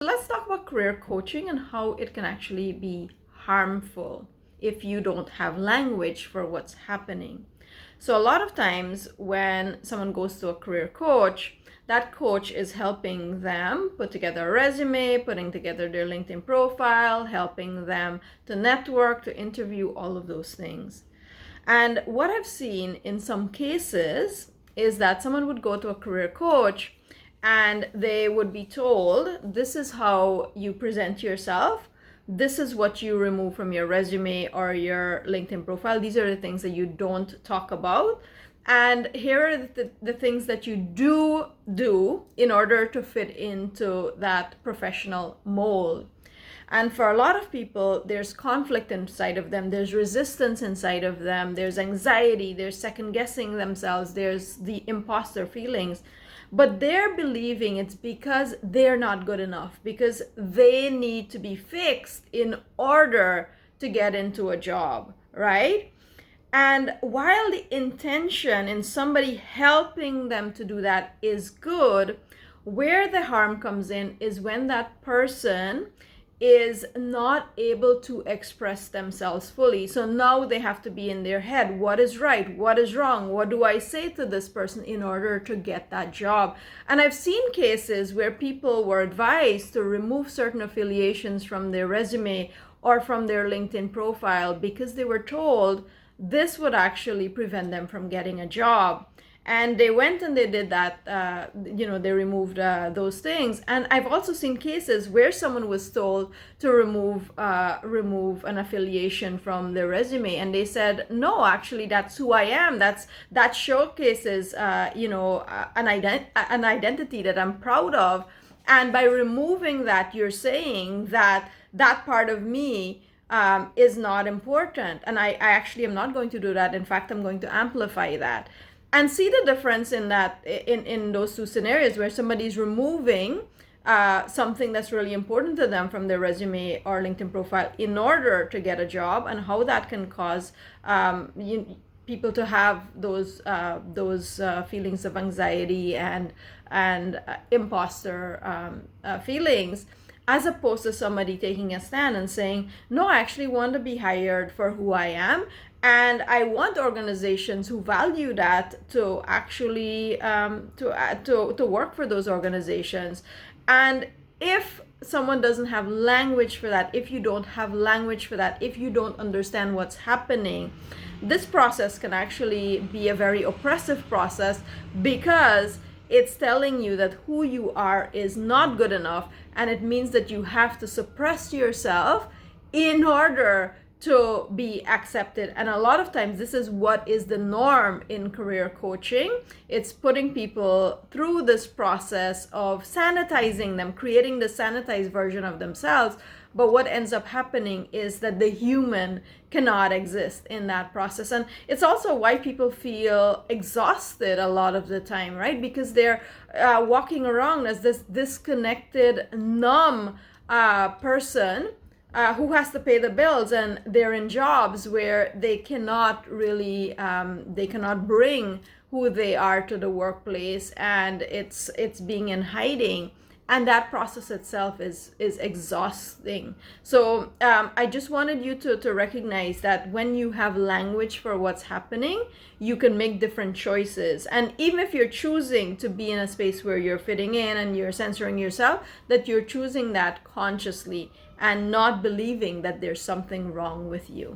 Let's talk about career coaching and how it can actually be harmful if you don't have language for what's happening. So, a lot of times when someone goes to a career coach, that coach is helping them put together a resume, putting together their LinkedIn profile, helping them to network, to interview, all of those things. And what I've seen in some cases is that someone would go to a career coach and they would be told, this is how you present yourself. This is what you remove from your resume or your LinkedIn profile. These are the things that you don't talk about. And here are the things that you do in order to fit into that professional mold. And for a lot of people, there's conflict inside of them, there's resistance inside of them, there's anxiety, there's second guessing themselves, there's the imposter feelings. But they're believing it's because they're not good enough, because they need to be fixed in order to get into a job, right? And while the intention in somebody helping them to do that is good, where the harm comes in is when that person is not able to express themselves fully. So now they have to be in their head, what is right, what is wrong, what do I say to this person in order to get that job? And I've seen cases where people were advised to remove certain affiliations from their resume or from their LinkedIn profile because they were told this would actually prevent them from getting a job. And they went and they did that, they removed those things. And I've also seen cases where someone was told to remove an affiliation from their resume, and they said, no, actually that's who I am. That showcases an identity that I'm proud of. And by removing that, you're saying that that part of me is not important. And I actually am not going to do that. In fact, I'm going to amplify that. And see the difference in that, in those two scenarios where somebody's removing something that's really important to them from their resume or LinkedIn profile in order to get a job, and how that can cause people to have those feelings of anxiety and imposter feelings, as opposed to somebody taking a stand and saying, no, I actually want to be hired for who I am. And I want organizations who value that to actually to work for those organizations. And if someone doesn't have language for that, if you don't have language for that, if you don't understand what's happening, this process can actually be a very oppressive process, because it's telling you that who you are is not good enough, and it means that you have to suppress yourself in order to be accepted. And a lot of times this is what is the norm in career coaching. It's putting people through this process of sanitizing them, creating the sanitized version of themselves. But what ends up happening is that the human cannot exist in that process. And it's also why people feel exhausted a lot of the time, right? Because they're walking around as this disconnected, numb person who has to pay the bills, and they're in jobs where they cannot really they cannot bring who they are to the workplace, and it's being in hiding, and that process itself is exhausting. So I just wanted you to recognize that when you have language for what's happening, you can make different choices. And even if you're choosing to be in a space where you're fitting in and you're censoring yourself, that you're choosing that consciously and not believing that there's something wrong with you.